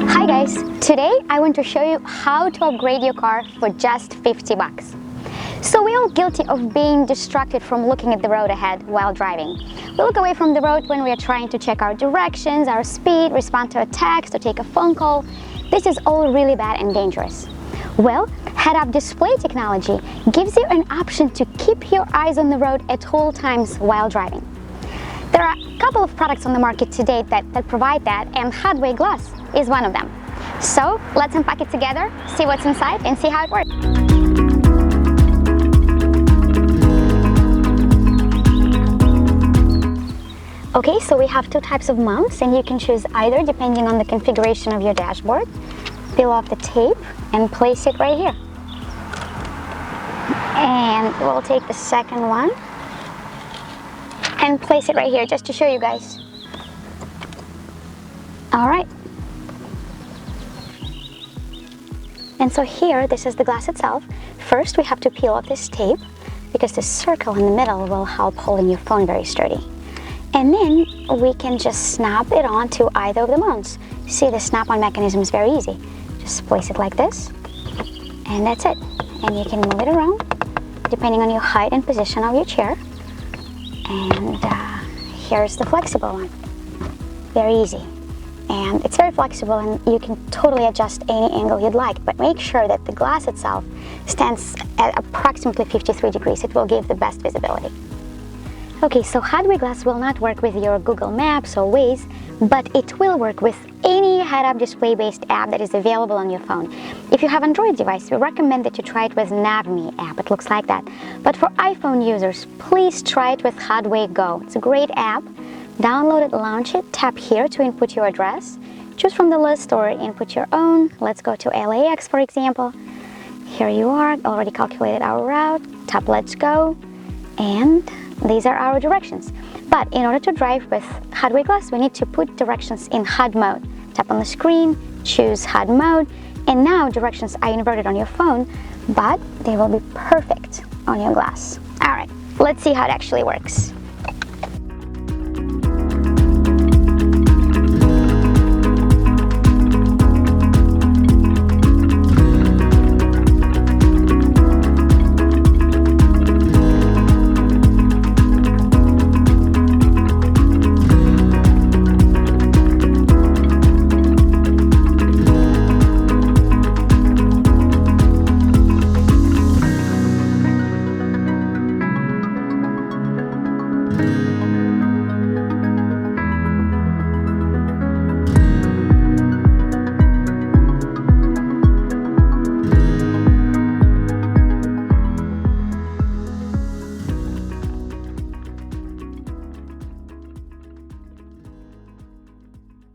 Hi guys, today I want to show you how to upgrade your car for just 50 bucks. So we're all guilty of being distracted from looking at the road ahead while driving. We look away from the road when we are trying to check our directions, our speed, respond to a text or take a phone call. This is all really bad and dangerous. Well, head-up display technology gives you an option to keep your eyes on the road at all times while driving. There are a couple of products on the market today that provide that, and HUDWAY glass is one of them. So let's unpack it together, see what's inside, and see how it works. Okay, so we have two types of mounts, and you can choose either depending on the configuration of your dashboard. Peel off the tape and place it right here. And we'll take the second one and place it right here just to show you guys. All right. And so here, this is the glass itself. First, we have to peel off this tape because the circle in the middle will help holding your phone very sturdy. And then we can just snap it onto either of the mounts. See, the snap-on mechanism is very easy. Just place it like this, and that's it. And you can move it around depending on your height and position of your chair. And here's the flexible one. Very easy. And it's very flexible, and you can totally adjust any angle you'd like, but make sure that the glass itself stands at approximately 53 degrees. It will give the best visibility. Okay, so HUDWAY glass will not work with your Google Maps or Waze, but it will work with any head-up display-based app that is available on your phone. If you have Android device, we recommend that you try it with NavMe app. It looks like that. But for iPhone users, please try it with HUDWAY Go. It's a great app. Download it, launch it, tap here to input your address. Choose from the list or input your own. Let's go to LAX, for example. Here you are, already calculated our route. Tap Let's Go, and these are our directions. But in order to drive with HUDWAY glass, we need to put directions in HUD mode. Tap on the screen, choose HUD mode, and now directions are inverted on your phone, but they will be perfect on your glass. All right, let's see how it actually works.